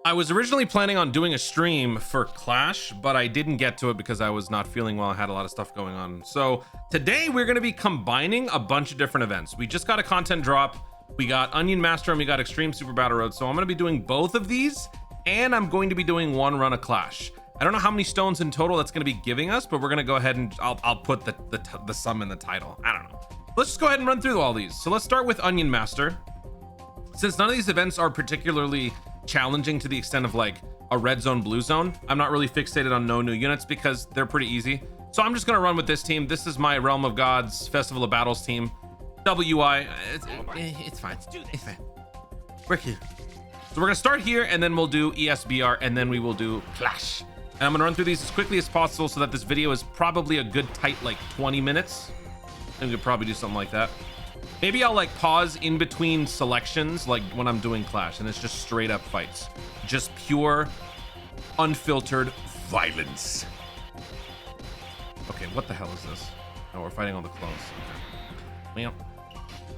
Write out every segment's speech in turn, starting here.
I was originally planning on doing a stream for Clash, but I didn't get to it because I was not feeling well. I had a lot of stuff going on. So today we're going to be combining a bunch of different events. We just got a content drop. We got Onion Master and we got Extreme Super Battle Road. So I'm going to be doing both of these, and I'm going to be doing one run of Clash. I don't know how many stones in total that's going to be giving us, but we're going to go ahead and I'll put the sum in the title. I don't know. Let's just go ahead and run through all these. So let's start with Onion Master. Since none of these events are particularly challenging to the extent of like a red zone, blue zone, I'm not really fixated on no new units because they're pretty easy. So I'm just going to run with this team. This is my Realm of Gods Festival of Battles team. WI. It's fine. It's fine. We're here. So we're going to start here, and then we'll do ESBR, and then we will do Clash. And I'm going to run through these as quickly as possible so that this video is probably a good tight like 20 minutes. I think we could probably do something like that. Maybe I'll like pause in between selections like when I'm doing Clash, and it's just straight up fights. Just pure, unfiltered violence. Okay, what the hell is this? Oh, we're fighting on the close. Okay.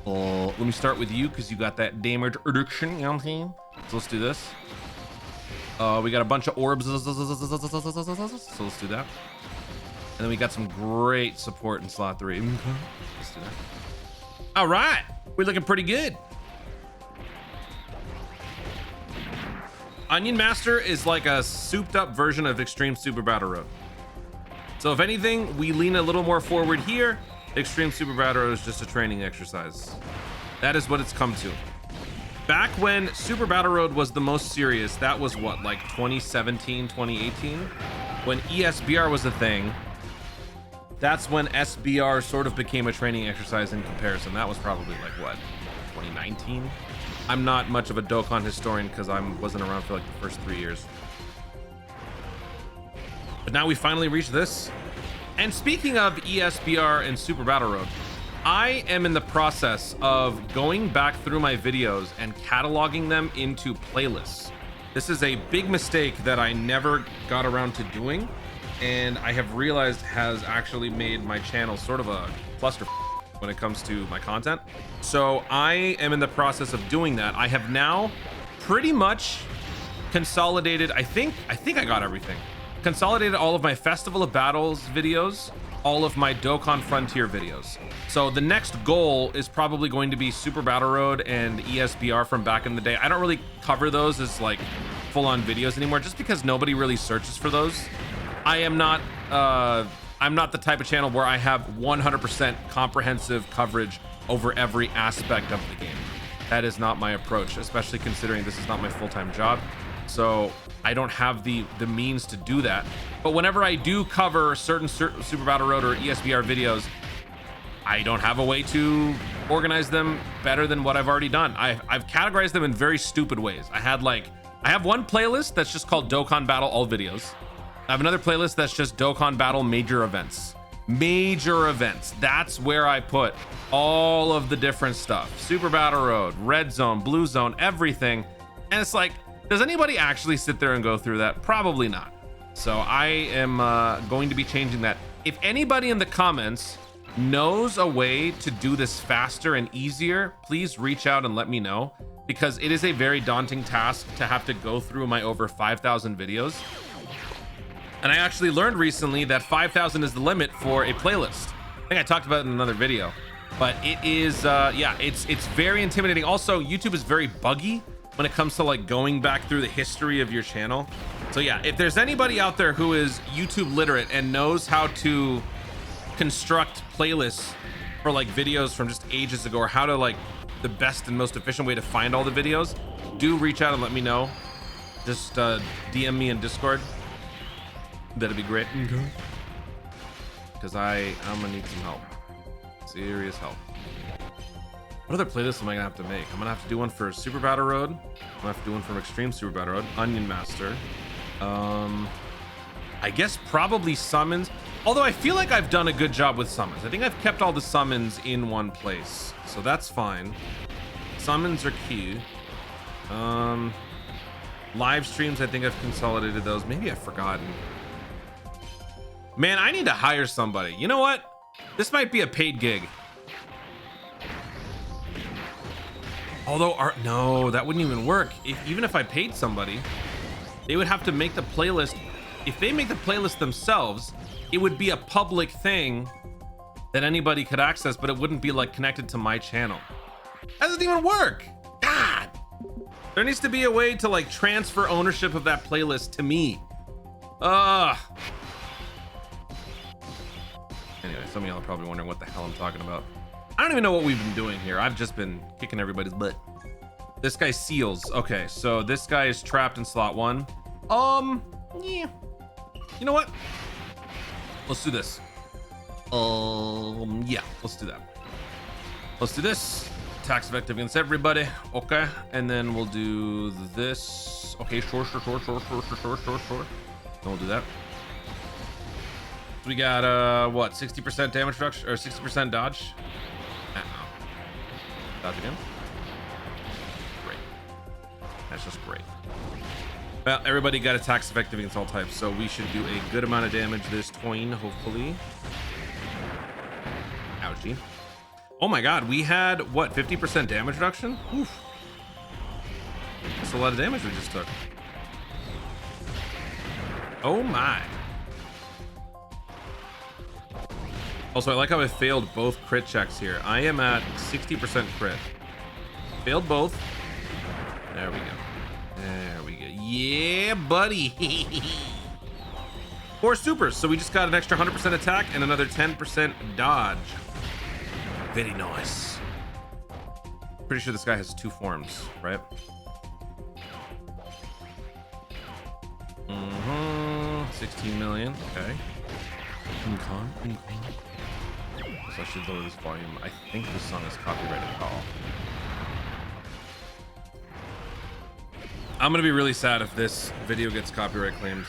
Well, let me start with you because you got that damage reduction, you know what I'm saying? So let's do this. We got a bunch of orbs, so let's do that. And then we got some great support in slot 3. Let's do that. All right, we're looking pretty good. Onion Master is like a souped up version of Extreme Super Battle Road. So if anything, we lean a little more forward here. Extreme Super Battle Road is just a training exercise. That is what it's come to. Back when Super Battle Road was the most serious, that was what, like 2017, 2018? When ESBR was a thing. That's when SBR sort of became a training exercise in comparison. That was probably like what, 2019? I'm not much of a Dokkan historian because I wasn't around for like the first 3 years. But now we finally reached this. And speaking of ESBR and Super Battle Road, I am in the process of going back through my videos and cataloging them into playlists. This is a big mistake that I never got around to doing, and I have realized has actually made my channel sort of a cluster when it comes to my content. So I am in the process of doing that. I have now pretty much consolidated, I think I got everything. Consolidated all of my Festival of Battles videos, all of my Dokkan Frontier videos. So the next goal is probably going to be Super Battle Road and ESBR from back in the day. I don't really cover those as like full-on videos anymore just because nobody really searches for those. I'm not the type of channel where I have 100% comprehensive coverage over every aspect of the game. That is not my approach, especially considering this is not my full-time job. So I don't have the means to do that. But whenever I do cover certain Super Battle Road or ESBR videos, I don't have a way to organize them better than what I've already done. I've categorized them in very stupid ways. I have one playlist that's just called Dokkan Battle All Videos. I have another playlist that's just Dokkan Battle Major Events. Major Events. That's where I put all of the different stuff. Super Battle Road, Red Zone, Blue Zone, everything. And it's like, does anybody actually sit there and go through that? Probably not. So I am going to be changing that. If anybody in the comments knows a way to do this faster and easier, please reach out and let me know, because it is a very daunting task to have to go through my over 5,000 videos. And I actually learned recently that 5,000 is the limit for a playlist. I think I talked about it in another video, but it is, yeah, it's very intimidating. Also, YouTube is very buggy when it comes to like going back through the history of your channel. So yeah, if there's anybody out there who is YouTube literate and knows how to construct playlists for like videos from just ages ago, or how to like the best and most efficient way to find all the videos, do reach out and let me know. Just DM me in Discord. That'd be great. Because I'm gonna need some help. Serious help. What other playlists am I gonna have to make? I'm gonna have to do one for Super Battle Road. I'm gonna have to do one from Extreme Super Battle Road. Onion Master. I guess probably summons. Although I feel like I've done a good job with summons. I think I've kept all the summons in one place, so that's fine. Summons are key. Live streams, I think I've consolidated those. Maybe I've forgotten. Man, I need to hire somebody. You know what? This might be a paid gig. Although, no, that wouldn't even work. Even if I paid somebody, they would have to make the playlist. If they make the playlist themselves, it would be a public thing that anybody could access, but it wouldn't be like connected to my channel. That doesn't even work. God, there needs to be a way to like transfer ownership of that playlist to me. Anyway, some of y'all are probably wondering what the hell I'm talking about. I don't even know what we've been doing here. I've just been kicking everybody's butt. This guy seals. Okay, so this guy is trapped in slot 1. Yeah. You know what? Let's do this. Yeah, let's do that. Let's do this. Tax effective against everybody. Okay, and then we'll do this. Okay, sure. Then we'll do that. We got what, 60% damage reduction or 60% dodge? Dodge again. Great. That's just great. Well, everybody got attacks effective against all types, so we should do a good amount of damage this twine, hopefully. Ouchie. Oh my god, we had what, 50% damage reduction? Oof. That's a lot of damage we just took. Oh my. Also, I like how I failed both crit checks here. I am at 60% crit. Failed both. There we go. There we go. Yeah, buddy. 4 supers. So we just got an extra 100% attack and another 10% dodge. Very nice. Pretty sure this guy has 2 forms, right? 16 million. Okay. So I should lower this volume. I think this song is copyrighted at all. I'm gonna be really sad if this video gets copyright claimed.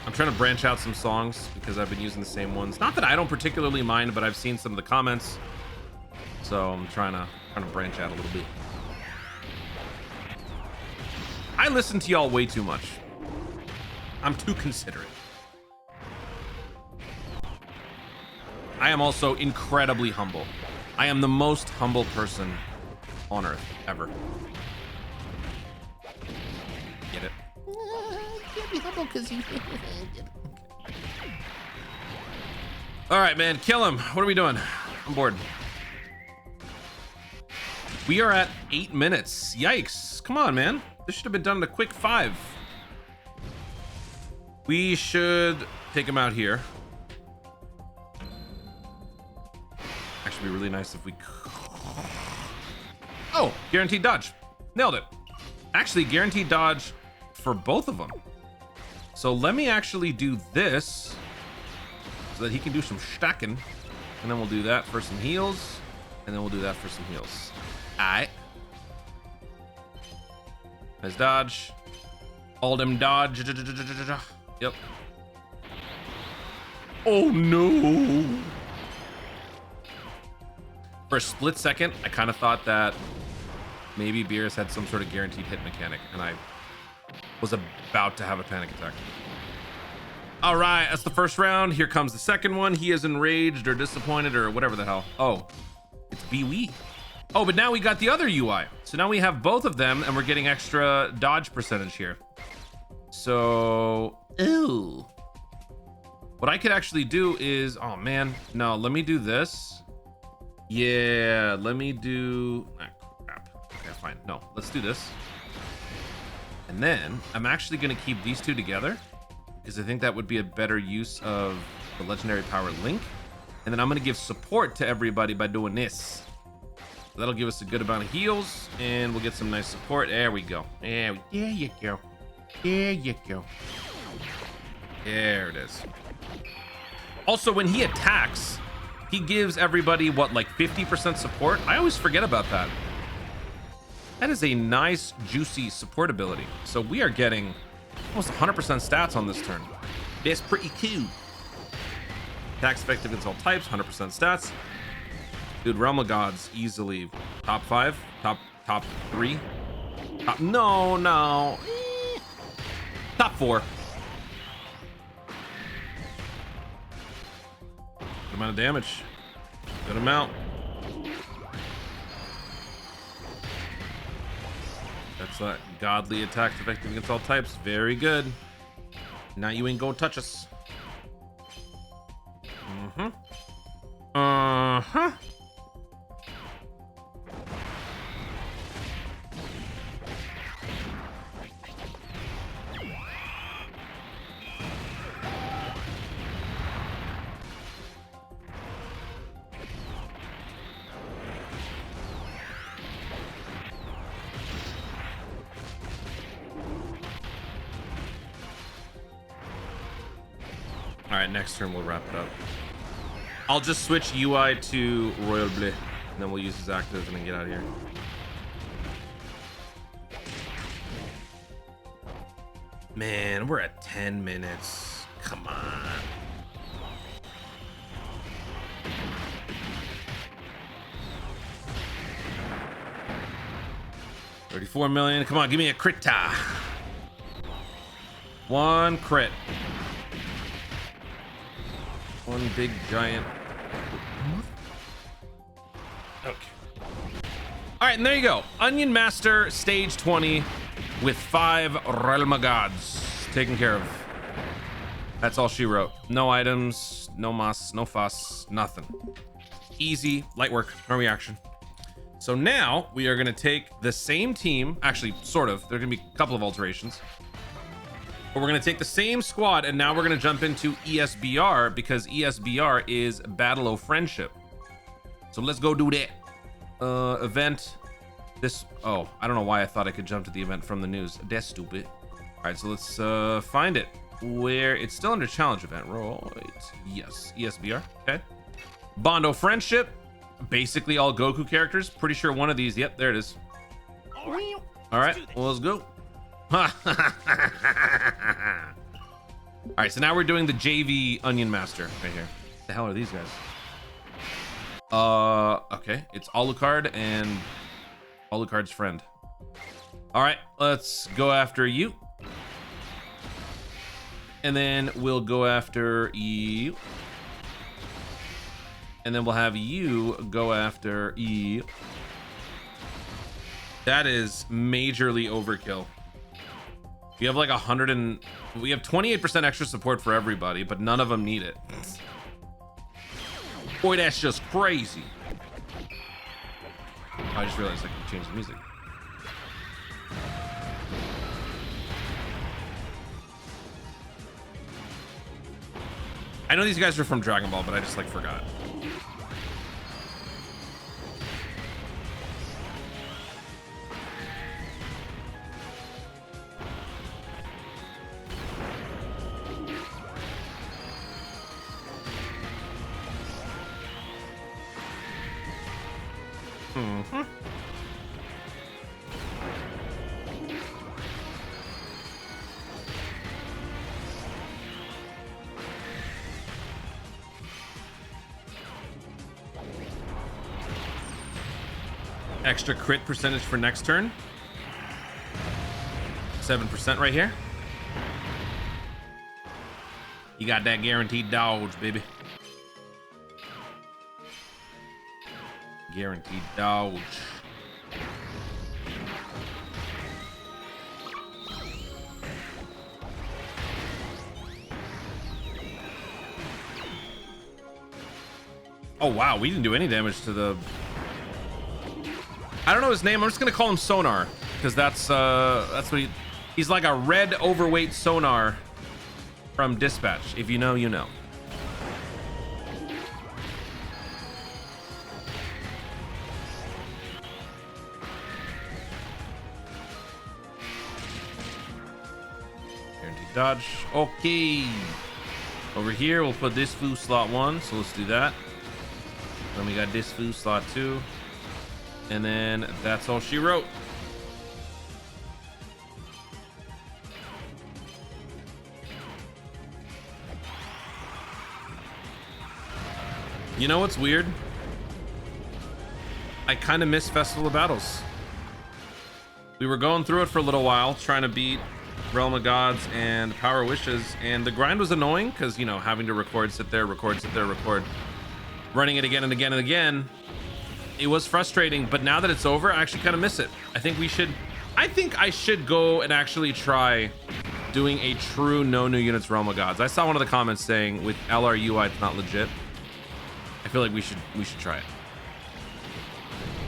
I'm trying to branch out some songs because I've been using the same ones. Not that I don't particularly mind, but I've seen some of the comments, so I'm trying to branch out a little bit. I listen to y'all way too much. I'm too considerate. I am also incredibly humble. I am the most humble person on earth ever. Get it? Can't be humble because you. All right, man, kill him. What are we doing? I'm bored. We are at 8 minutes. Yikes! Come on, man. This should have been done in a quick 5. We should take him out here. Actually, be really nice if we. Oh, guaranteed dodge. Nailed it. Actually, guaranteed dodge for both of them. So let me actually do this so that he can do some stacking, and then we'll do that for some heals, and then we'll do that for some heals. All right. Nice dodge. All them dodge. Yep. Oh no. For a split second, I kind of thought that maybe Beerus had some sort of guaranteed hit mechanic, and I was about to have a panic attack. All right, that's the first round. Here comes the second one. He is enraged or disappointed or whatever the hell. Oh, it's BWE. Oh, but now we got the other UI. So now we have both of them, and we're getting extra dodge percentage here. So, ooh. What I could actually do is, oh man, no, let me do this. Yeah, let me do, crap. Okay, fine. No, let's do this. And then I'm actually going to keep these two together because I think that would be a better use of the legendary power link. And then I'm going to give support to everybody by doing this. So that'll give us a good amount of heals and we'll get some nice support. There we go. There you go. There you go. There it is. Also, when he attacks, he gives everybody, what, like 50% support? I always forget about that. That is a nice, juicy support ability. So we are getting almost 100% stats on this turn. That's pretty cool. Attacks effective against all types, 100% stats. Dude, Realm of Gods, easily top 5, top 3. No. Top 4. Good amount of damage. Good amount. So that godly attack effective against all types. Very good. Now you ain't gonna touch us. Uh-huh. All right, next turn we'll wrap it up. I'll just switch UI to Royal Bleu, and then we'll use his active and then get out of here. Man, we're at 10 minutes. Come on. $34 million. Come on, give me a crit. One crit. One big giant. Okay. All right, and there you go. Onion Master stage 20 with 5 Realm of Gods taken care of. That's all she wrote. No items, no muss, no fuss, nothing. Easy, light work, no reaction. So now we are going to take the same team. Actually, sort of. There are going to be a couple of alterations. But we're going to take the same squad, and now we're going to jump into ESBR because ESBR is Battle of Friendship. So let's go do that. Event. This. Oh, I don't know why I thought I could jump to the event from the news. That's stupid. All right, so let's find it. Where it's still under challenge event. Right. Yes. ESBR. Okay. Bondo Friendship. Basically all Goku characters. Pretty sure one of these. Yep, there it is. All right. Well, let's go. All right, so now we're doing the JV Onion Master right here. What the hell are these guys? Okay, it's Alucard and Alucard's friend. All right, let's go after you. And then we'll go after you. And then we'll have you go after you. That is majorly overkill. We have like 100 and we have 28% extra support for everybody, but none of them need it. Boy, that's just crazy. Oh, I just realized I can change the music. I know these guys are from Dragon Ball, but I just like forgot. Extra crit percentage for next turn. 7% right here. You got that guaranteed dodge, baby. Guaranteed dodge. Oh wow, we didn't do any damage to the... I don't know his name. I'm just gonna call him Sonar because that's what he's like, a red overweight Sonar from Dispatch. If you know, you know. Guaranteed dodge. Okay. Over here, we'll put this foo slot 1. So let's do that. Then we got this foo slot 2. And then that's all she wrote. You know what's weird? I kind of miss Festival of Battles. We were going through it for a little while, trying to beat Realm of Gods and Power Wishes, and the grind was annoying because, you know, having to record, sit there, record, sit there, record, running it again and again and again. It was frustrating, but now that it's over, I actually kind of miss it. I think we should I think I should go and actually try doing a true no new units Realm of Gods. I saw one of the comments saying with LRUI it's not legit. I feel like we should try it.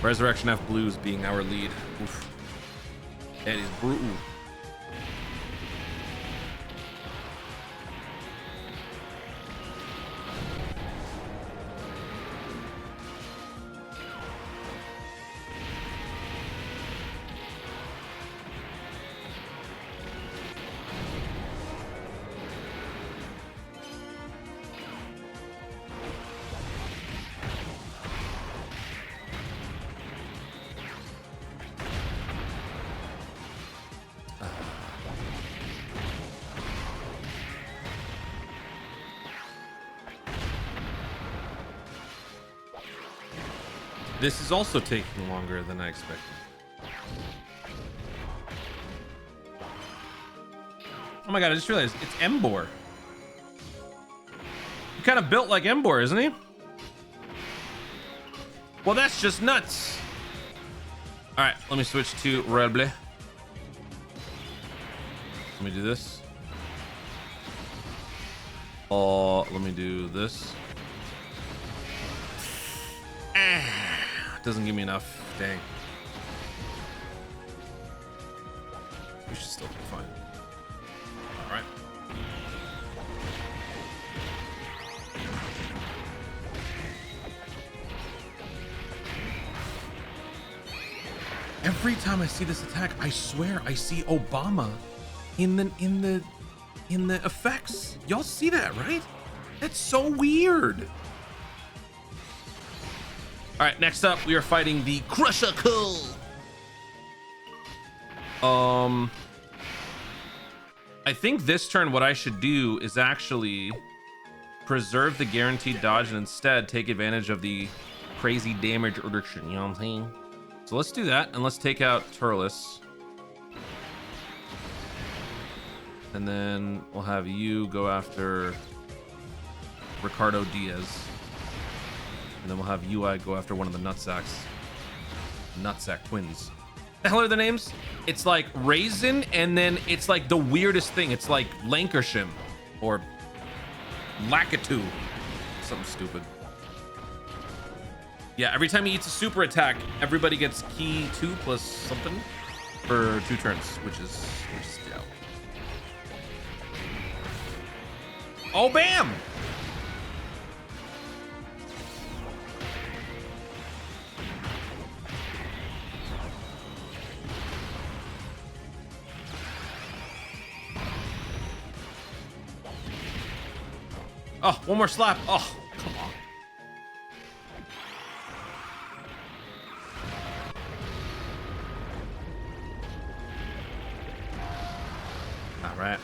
Resurrection F Blues being our lead. Oof. That is brutal. This is also taking longer than I expected. Oh my god, I just realized it's Embor. He kind of built like Embor, isn't he? Well, that's just nuts. All right, let me switch to Red Blue. Let me do this. Let me do this. Doesn't give me enough. Dang. We should still be fine. All right. Every time I see this attack, I swear I see Obama in the effects. Y'all see that, right? That's so weird. All right, next up, we are fighting the Crusher Cool. I think this turn, what I should do is actually preserve the guaranteed dodge and instead take advantage of the crazy damage reduction. You know what I'm saying? So let's do that, and let's take out Turles. And then we'll have you go after Ricardo Diaz. And then we'll have UI go after one of the Nutsacks. Nutsack twins. The hell are the names? It's like Raisin, and then it's like the weirdest thing. It's like Lancashire or Lakitu. Something stupid. Yeah, every time he eats a super attack, everybody gets key 2 plus something for 2 turns, which is dope. Oh, bam! Oh, one more slap. Oh, come on. All right.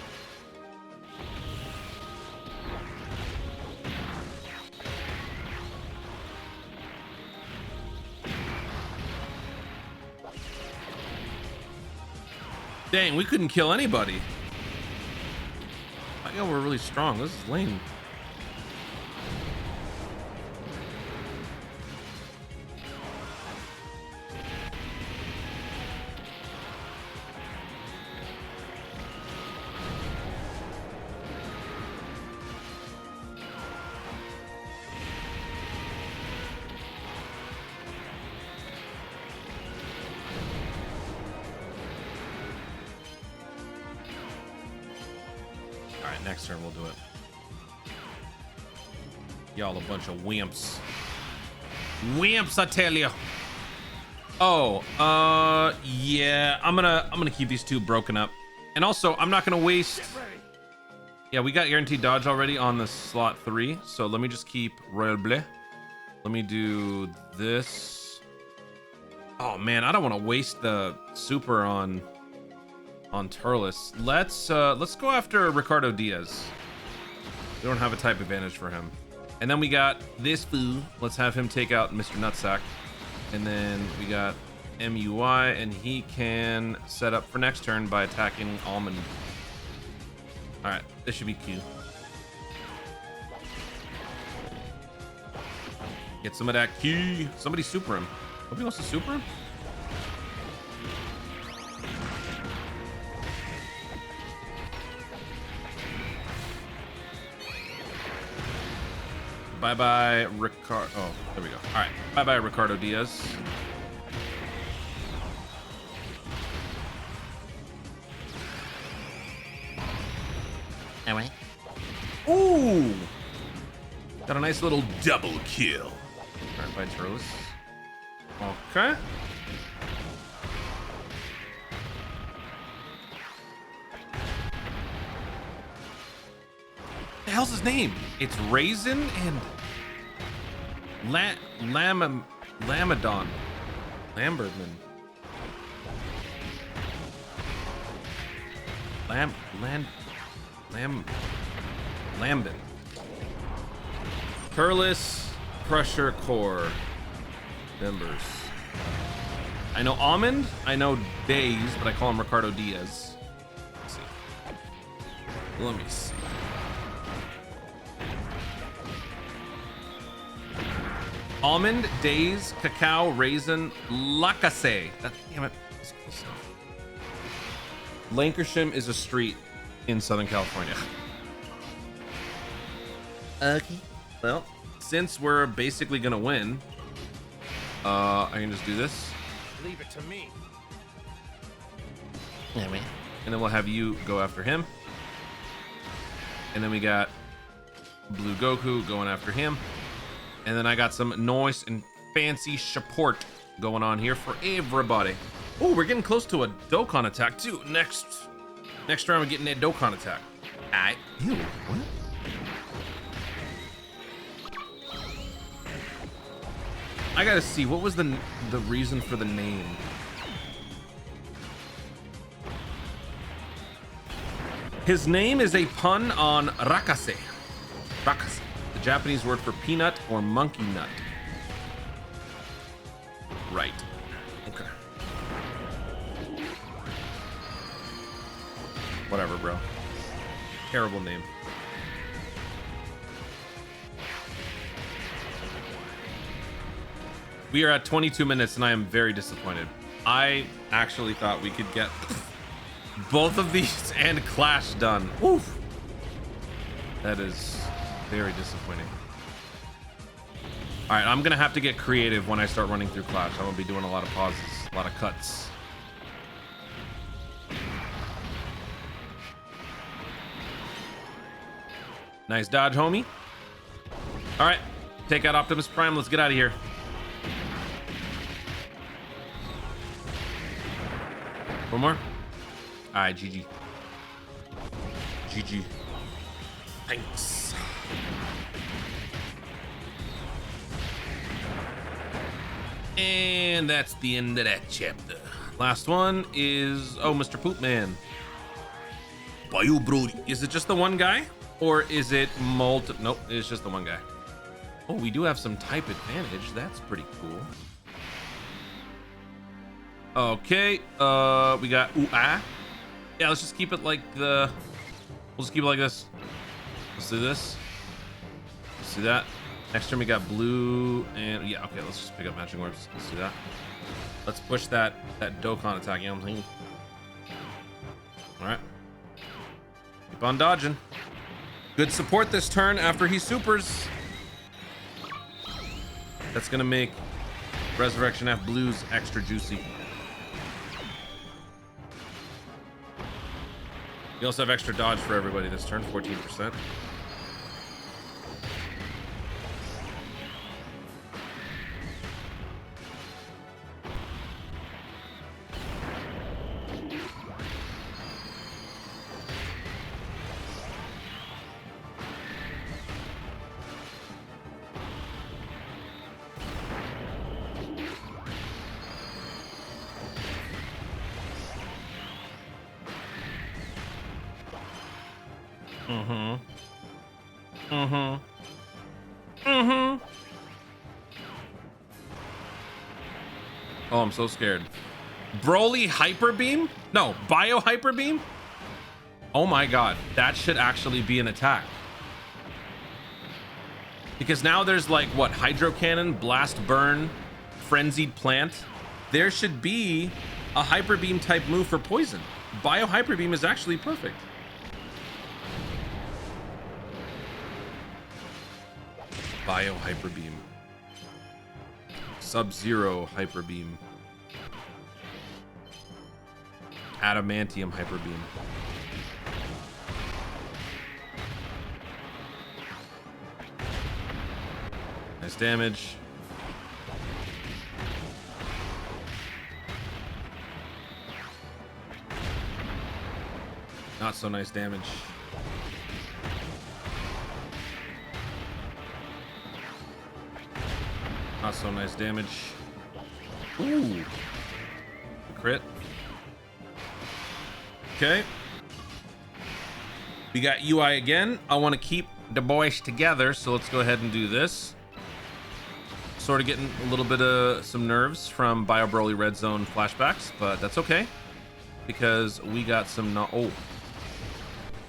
Dang, we couldn't kill anybody. I know we're really strong. This is lame. Next turn we'll do it. Y'all a bunch of wimps. Wimps, I tell you. Oh, yeah, I'm gonna keep these 2 broken up. And also, I'm not gonna waste. Yeah, we got guaranteed dodge already on the slot 3, so let me just keep Royal Bleu. Let me do this. Oh man, I don't want to waste the super on Turles. Let's go after Ricardo Diaz. We don't have a type advantage for him. And then we got this fool. Let's have him take out Mr. Nutsack. And then we got MUI, and he can set up for next turn by attacking Almond. All right, this should be Q. Get some of that Q. Somebody super him. Nobody wants to super him? Bye-bye, Ricardo. Oh, there we go. All right. Bye-bye, Ricardo Diaz. Anyway. Ooh! Got a nice little double kill. All right, bye, Turles. Okay. The hell's his name? It's Raisin and Lamadon. Lambertman. Lambin. Turles Pressure Core members. I know Almond, I know Days, but I call him Ricardo Diaz. Let's see. Let me see. Almond, Days, Cacao, Raisin, Lacasse. Damn it. Lancashire is a street in Southern California. Okay. Well, since we're basically gonna win, I can just do this. Leave it to me. Anyway. And then we'll have you go after him. And then we got Blue Goku going after him. And then I got some nice and fancy support going on here for everybody. Oh, we're getting close to a Dokkan attack too. Next round we're getting that Dokkan attack. Alright. Ew, what? I gotta see, what was the reason for the name? His name is a pun on rakase. Rakase, the Japanese word for peanut or monkey nut. Right. Okay. Whatever, bro. Terrible name. We are at 22 minutes and I am very disappointed. I actually thought we could get both of these and Clash done. Oof. That is very disappointing. All right, I'm gonna have to get creative when I start running through Clash. I'm gonna be doing a lot of pauses, a lot of cuts. Nice dodge, homie. All right, take out Optimus Prime. Let's get out of here. One more. All right, GG. GG. Thanks. And that's the end of that chapter. Last one is, oh, Mr. Poop Man. Bio Brody. Is it just the one guy? Or is it multi? Nope, it's just the one guy. Oh, we do have some type advantage. That's pretty cool. Okay, we got yeah, let's just keep it like we'll just keep it like this. Let's do this. Let's do that. Next turn we got blue and yeah, okay, let's just pick up matching orbs. Let's do that. Let's push that Dokkan attack, you know what I'm saying? All right. Keep on dodging. Good support this turn after he supers. That's gonna make Resurrection F Blues extra juicy. You also have extra dodge for everybody this turn, 14%. Oh, I'm so scared. Broly Hyper Beam? No, Bio Hyper Beam? Oh my god, that should actually be an attack. Because now there's like, what, Hydro Cannon, Blast Burn, Frenzied Plant. There should be a Hyper Beam type move for poison. Bio Hyper Beam is actually perfect. Bio Hyper Beam. Sub-Zero Hyper Beam. Adamantium Hyper Beam. Nice damage. Not so nice damage. Not so nice damage. Ooh. Crit. Okay. We got UI again. I want to keep the boys together, so let's go ahead and do this. Sort of getting a little bit of some nerves from Bio Broly Red Zone flashbacks, but that's okay because we got some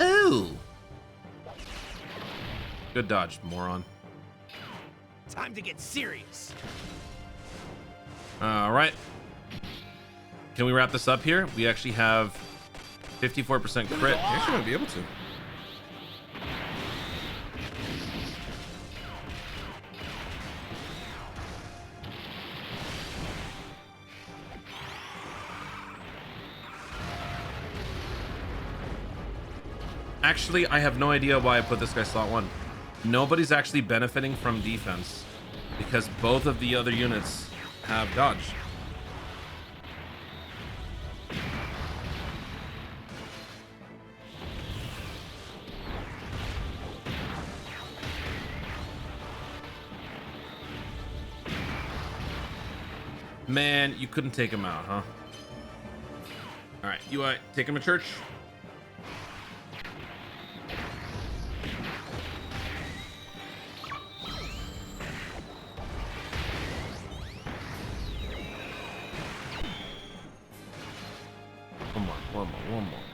Ooh. Good dodge, moron. Time to get serious. All right. Can we wrap this up here? We actually have 54% crit. We actually might be able to. Actually, I have no idea why I put this guy slot 1. Nobody's actually benefiting from defense because both of the other units have dodge. Man, you couldn't take him out, huh? All right, UI, take him to church.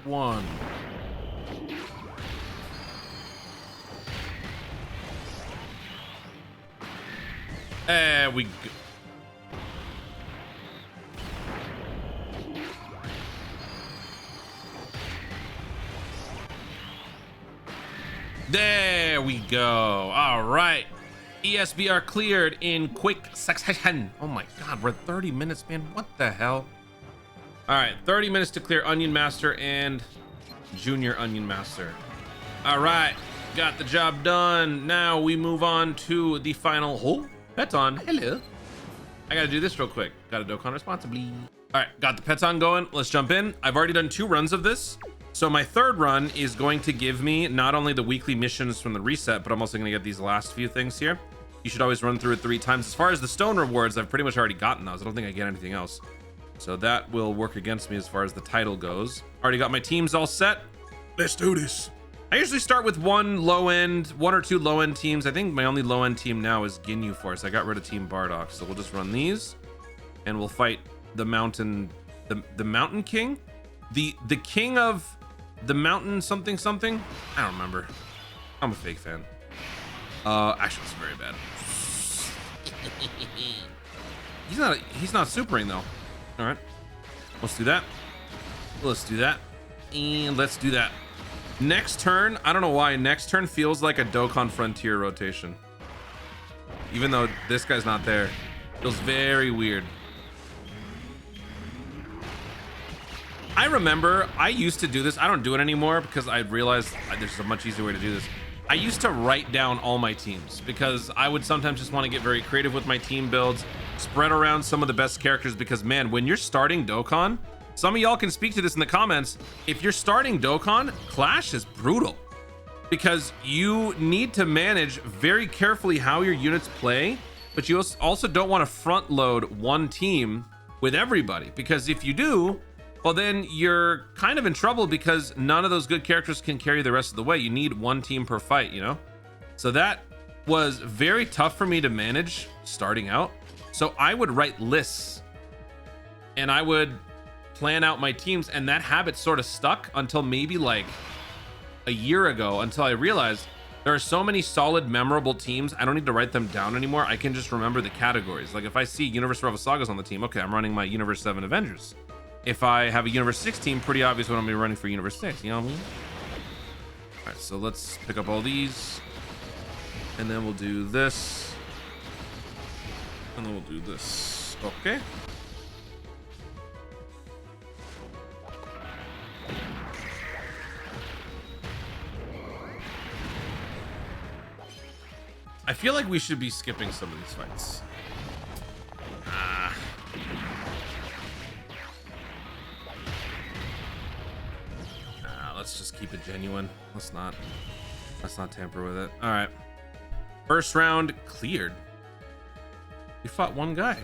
One. There we go. There we go. All right. ESBR cleared in quick succession. Oh my God, we're 30 minutes, man. What the hell? All right, 30 minutes to clear Onion Master and Junior Onion Master. All right, got the job done. Now we move on to the final. Oh, Peton, hello. I gotta do this real quick. Gotta Dokkan Responsibly. All right, got the Peton going. Let's jump in. I've already done 2 runs of this. So my 3rd run is going to give me not only the weekly missions from the reset, but I'm also gonna get these last few things here. You should always run through it 3 times. As far as the stone rewards, I've pretty much already gotten those. I don't think I get anything else. So that will work against me as far as the title goes. Already got my teams all set. Let's do this. I usually start with 1 or 2 low-end teams. I think my only low-end team now is Ginyu Force. I got rid of Team Bardock, so we'll just run these, and we'll fight the mountain, the Mountain King, the king of the mountain something. I don't remember. I'm a fake fan. Actually, it's very bad. He's not supering though. All right, let's do that. Let's do that. And let's do that. Next turn, I don't know why, next turn feels like a Dokkan Frontier rotation. Even though this guy's not there. Feels very weird. I remember I used to do this. I don't do it anymore because I realized there's a much easier way to do this. I used to write down all my teams because I would sometimes just want to get very creative with my team builds, spread around some of the best characters, because man, when you're starting Dokkan, some of y'all can speak to this in the comments. If you're starting Dokkan, Clash is brutal because you need to manage very carefully how your units play, but you also don't want to front load one team with everybody, because if you do, well, then you're kind of in trouble because none of those good characters can carry the rest of the way. You need one team per fight, you know? So that was very tough for me to manage starting out. So I would write lists and I would plan out my teams, and that habit sort of stuck until maybe like a year ago, until I realized there are so many solid, memorable teams. I don't need to write them down anymore. I can just remember the categories. Like if I see Universe Rebel Sagas on the team, okay, I'm running my Universe 7 Avengers. If I have a Universe 6 team, pretty obvious what I'm gonna be running for Universe 6, you know what I mean? All right, so let's pick up all these. And then we'll do this. And then we'll do this. Okay. I feel like we should be skipping some of these fights. Let's just keep it genuine. Let's not tamper with it. All right. First round cleared. We fought one guy.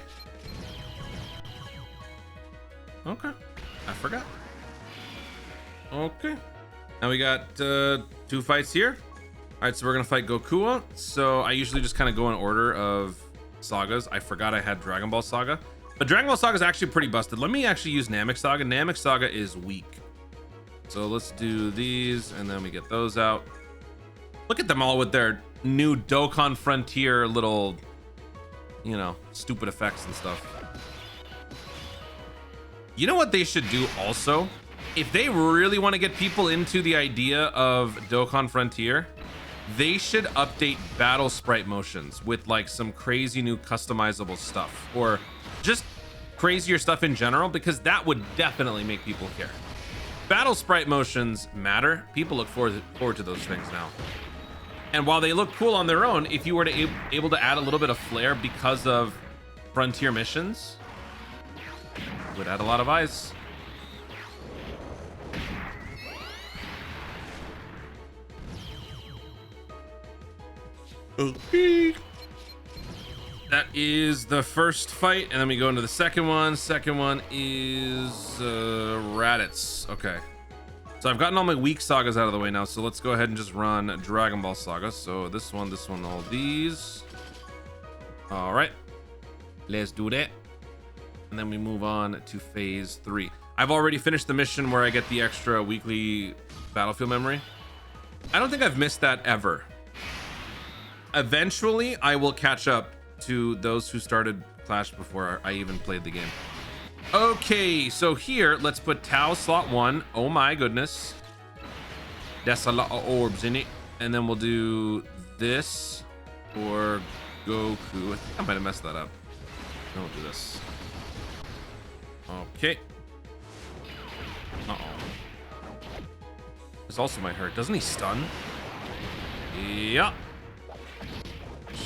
Okay. I forgot. Okay. Now we got 2 fights here. All right, so we're gonna fight Gokua. So I usually just kind of go in order of sagas. I forgot I had Dragon Ball Saga, but Dragon Ball Saga is actually pretty busted. Let me actually use Namek Saga. Namek Saga is weak. So let's do these, and then we get those out. Look at them all with their new Dokkan Frontier little, you know, stupid effects and stuff. You know what they should do also? If they really want to get people into the idea of Dokkan Frontier, they should update battle sprite motions with like some crazy new customizable stuff, or just crazier stuff in general, because that would definitely make people care. Battle sprite motions matter. People look forward to those things now. And while they look cool on their own, if you were to able to add a little bit of flair because of Frontier missions, it would add a lot of eyes. Okay. That is the first fight, and then we go into the second one. Second one is Raditz. Okay. So I've gotten all my weak sagas out of the way now, so let's go ahead and just run Dragon Ball Saga. So this one, all these. All right. Let's do that. And then we move on to phase 3. I've already finished the mission where I get the extra weekly battlefield memory. I don't think I've missed that ever. Eventually, I will catch up to those who started Clash before I even played the game. Okay, so here, let's put Tao slot 1. Oh my goodness. That's a lot of orbs in it. And then we'll do this for Goku. I think I might have messed that up. Then we'll do this. Okay. Uh-oh. This also might hurt. Doesn't he stun? Yeah.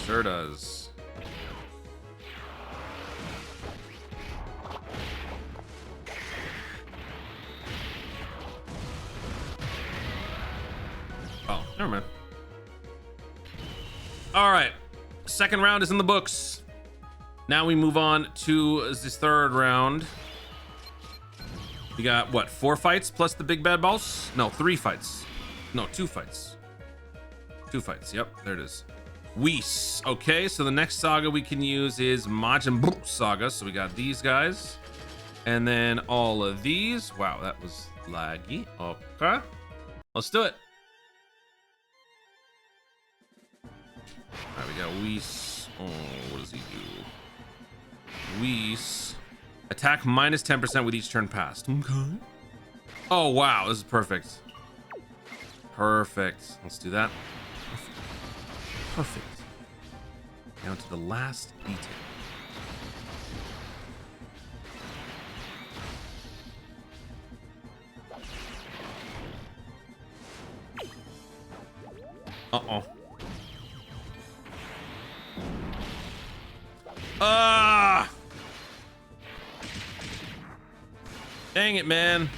Sure does. Oh, never mind. All right. Second round is in the books. Now we move on to this third round. We got, what, 4 fights plus the big bad boss? No, 3 fights. No, 2 fights. 2 fights. Yep, there it is. Whis. Okay, so the next saga we can use is Majin Buu Saga. So we got these guys. And then all of these. Wow, that was laggy. Okay. Let's do it. All right, we got Whis. Oh, what does he do? Whis. Attack minus 10% with each turn passed. Okay. Oh, wow, this is perfect. Perfect. Let's do that. Perfect. Down to the last detail. Uh-oh. Ah! Dang it, man.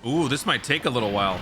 Ooh, this might take a little while.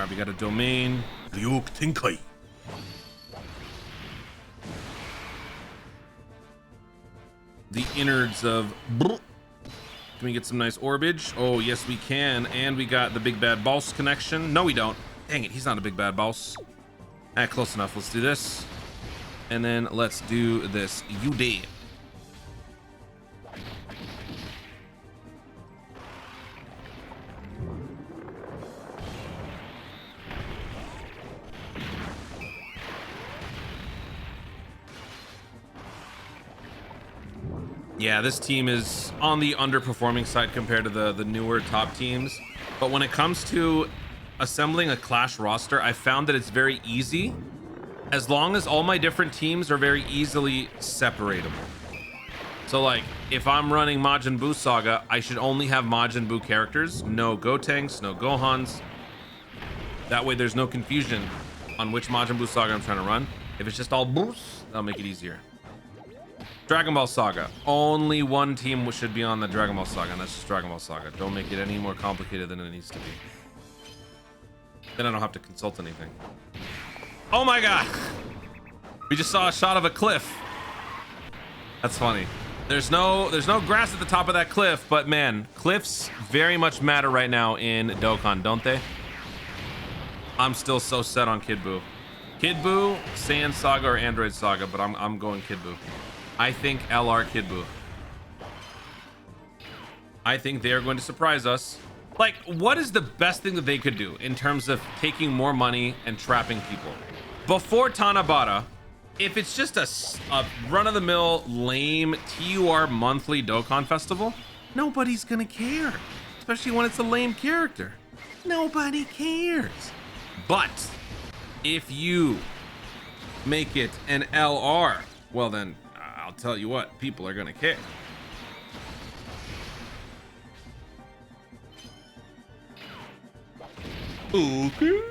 right, we got a domain. Ryuk Tenkai. The innards of. Can we get some nice orbage? Oh, yes, we can. And we got the big bad boss connection. No, we don't. Dang it, he's not a big bad boss. Ah, close enough. Let's do this. And then let's do this. You did. Yeah, this team is on the underperforming side compared to the newer top teams. But when it comes to assembling a Clash roster, I found that it's very easy as long as all my different teams are very easily separatable. So like, if I'm running Majin Buu Saga, I should only have Majin Buu characters, no Gotenks, no Gohans. That way there's no confusion on which Majin Buu Saga I'm trying to run. If it's just all Boos, that'll make it easier. Dragon Ball Saga. Only one team should be on the Dragon Ball Saga, and that's just Dragon Ball Saga. Don't make it any more complicated than it needs to be. Then I don't have to consult anything. Oh my god! We just saw a shot of a cliff. That's funny. There's no grass at the top of that cliff, but man, cliffs very much matter right now in Dokkan, don't they? I'm still so set on Kid Buu. Kid Buu, Saiyan Saga, or Android Saga, but I'm going Kid Buu. I think LR Kid Buu. I think they are going to surprise us. Like, what is the best thing that they could do in terms of taking more money and trapping people? Before Tanabata, if it's just a run-of-the-mill, lame TUR monthly Dokkan festival, nobody's gonna care. Especially when it's a lame character. Nobody cares. But if you make it an LR, well then, I'll tell you what, people are gonna care. Okay.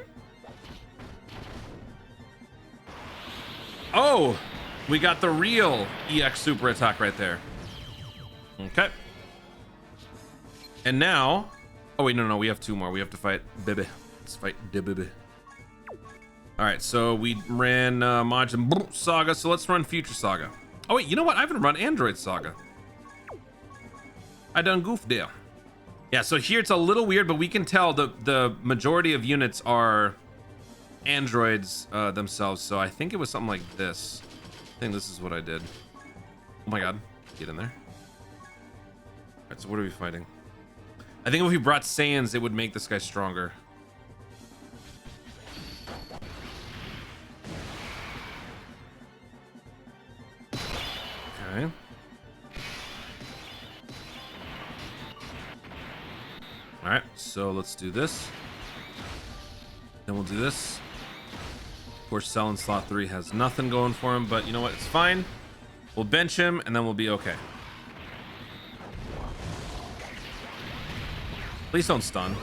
Oh, we got the real EX super attack right there. Okay. And now, oh wait, no, we have two more. We have to fight Bibi. Let's fight Bibi. All right, so we ran Majin Buu Saga, so let's run Future Saga. Oh wait, you know what? I haven't run Android Saga. I done goof deal. Yeah, so here it's a little weird, but we can tell the majority of units are androids themselves. So I think it was something like this. I think this is what I did. Oh my god, get in there. All right, so what are we fighting? I think if we brought Saiyans, it would make this guy stronger. Okay. All right, so let's do this. Then we'll do this. Of course, Cell in slot 3 has nothing going for him, but you know what? It's fine. We'll bench him, and then we'll be okay. Please don't stun.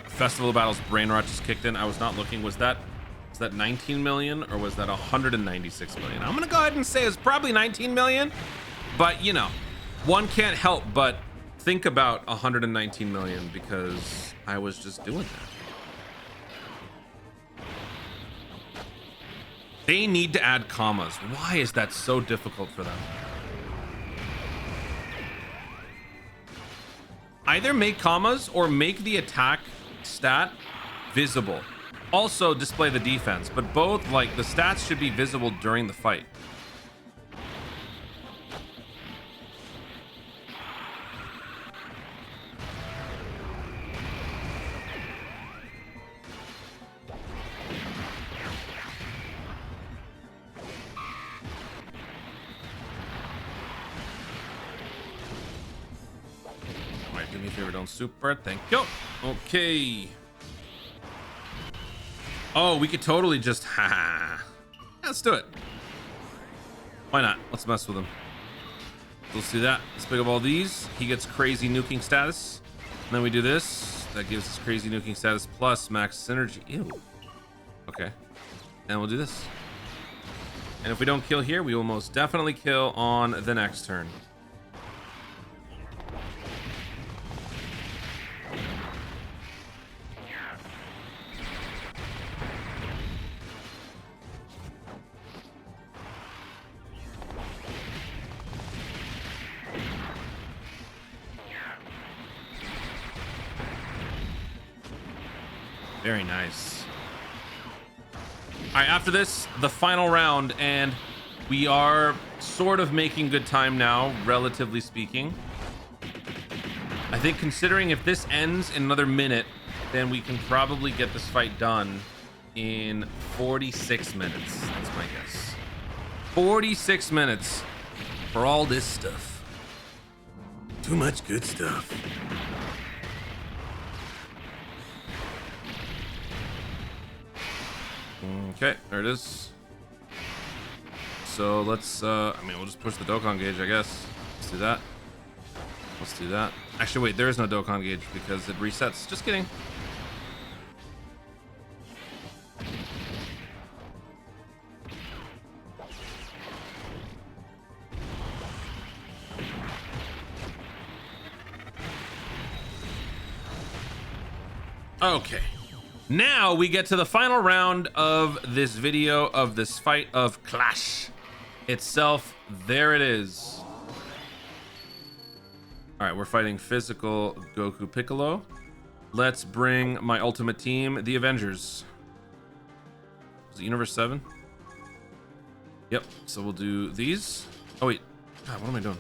Festival of Battles brain rot just kicked in. I was not looking. Was that 19 million or was that 196 million? I'm gonna go ahead and say it's probably 19 million, but you know, one can't help but think about 119 million because I was just doing that. They need to add commas. Why is that so difficult for them? Either make commas or make the attack stat visible. Also display the defense, but both, like, the stats should be visible during the fight. Do me a favor, don't super. Thank you. Okay. Oh, we could totally just let's do it. Why not? Let's mess with him. Let's do that. Let's pick up all these. He gets crazy nuking status. And then we do this. That gives us crazy nuking status plus max synergy. Ew. Okay. And we'll do this. And if we don't kill here, we will most definitely kill on the next turn. Very nice. All right, after this, the final round, and we are sort of making good time now, relatively speaking. I think considering if this ends in another minute, then we can probably get this fight done in 46 minutes. That's my guess. 46 minutes for all this stuff. Too much good stuff. Okay, there it is. So let's, I mean, we'll just push the Dokkan gauge, I guess. Let's do that. Let's do that. Actually, wait, there is no Dokkan gauge because it resets. Just kidding. Okay. Now we get to the final round of this video, of this fight of Clash itself. There it is. All right, we're fighting physical Goku Piccolo. Let's bring my ultimate team, the Avengers. Is it Universe 7? Yep, so we'll do these. Oh wait, God, what am I doing?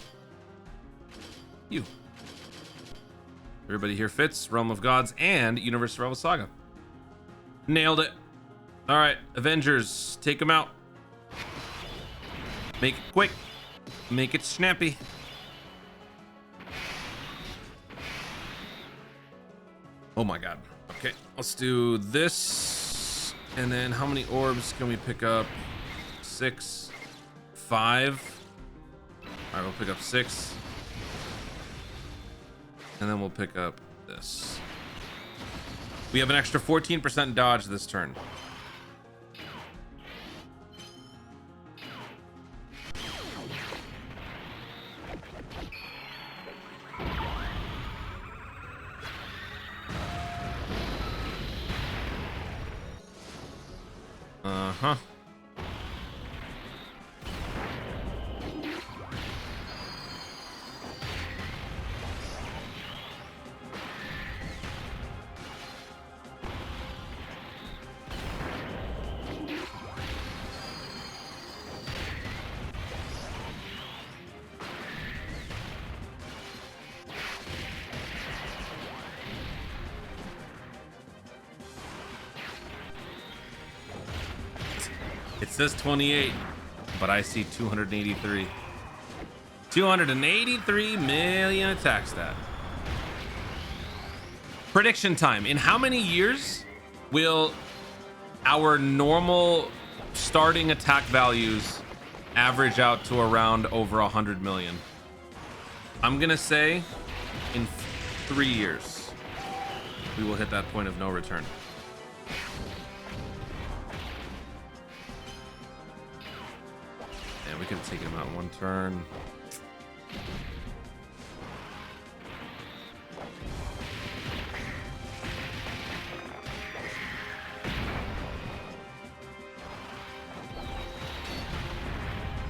You. Everybody here fits, Realm of Gods and Universe Survival Saga. Nailed it. All right, Avengers, take them out. Make it quick. Make it snappy. Oh my God. Okay, let's do this. And then how many orbs can we pick up? 6, 5. All right, we'll pick up 6. And then we'll pick up this. We have an extra 14% dodge this turn. Uh-huh. It says 28, but I see 283. 283 million attack stat. Prediction time. In how many years will our normal starting attack values average out to around over 100 million? I'm gonna say in 3 years, we will hit that point of no return. We could have taken him out in one turn.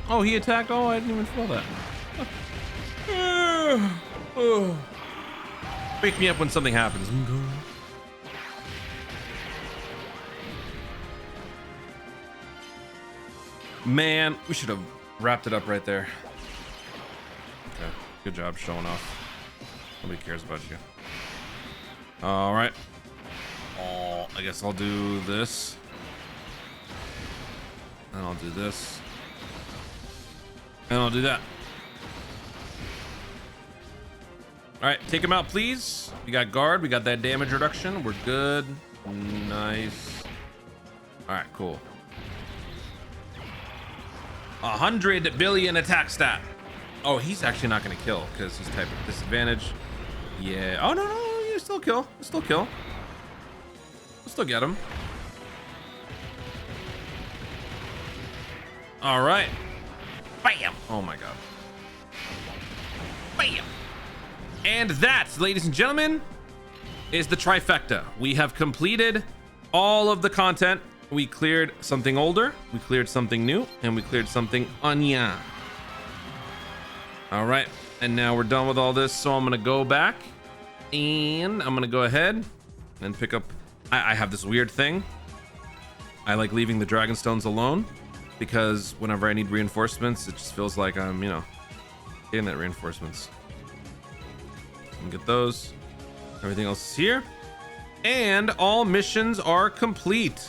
Oh, he attacked? Oh, I didn't even feel that. Wake me up when something happens. Man, we should have wrapped it up right there. Okay, good job showing off. Nobody cares about you. All right. Oh, I guess I'll do this. And I'll do this. And I'll do that. All right, take him out, please. We got guard. We got that damage reduction. We're good. Nice. All right, cool. 100 billion attack stat. Oh, he's actually not going to kill because he's type of disadvantage. Yeah. Oh, no, no. You still kill. You still kill. We'll still get him. All right. Bam. Oh my God. Bam. And that, ladies and gentlemen, is the trifecta. We have completed all of the content. We cleared something older, we cleared something new, and we cleared something onion. All right, and now we're done with all this, so I'm gonna go back and I'm gonna go ahead and pick up. I have this weird thing. I like leaving the dragon stones alone because whenever I need reinforcements, it just feels like I'm, you know, getting that reinforcements. And get those. Everything else is here, and all missions are complete.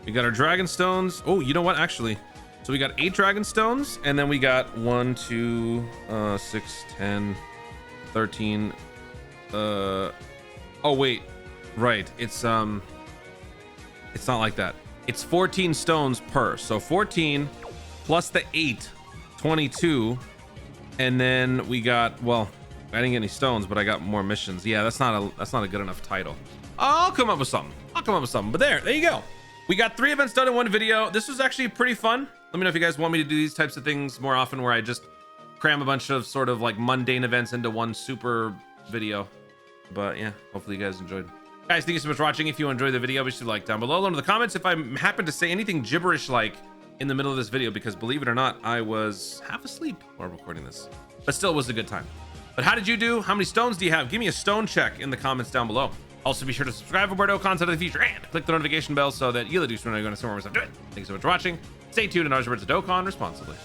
We got our dragon stones. Oh, you know what? Actually, so we got 8 dragon stones, and then we got 1, 2, 6, 10, 13. Oh wait, right. It's not like that. It's 14 stones per. So 14 plus the 8, 22, and then we got, well, I didn't get any stones, but I got more missions. Yeah, that's not a good enough title. I'll come up with something. But there you go. We got 3 events done in one video. This was actually pretty fun. Let me know if you guys want me to do these types of things more often, where I just cram a bunch of sort of like mundane events into one super video. But yeah, hopefully you guys enjoyed. Guys, thank you so much for watching. If you enjoyed the video, be sure to like down below. Let me know in the comments if I happen to say anything gibberish like in the middle of this video, because believe it or not, I was half asleep while recording this. But still, it was a good time. But how did you do? How many stones do you have? Give me a stone check in the comments down below. Also, be sure to subscribe for more content of the future and click the notification bell so that you'll do when I'm going to see more stuff. Do it. Thank you so much for watching. Stay tuned and always remember to Dokkan responsibly.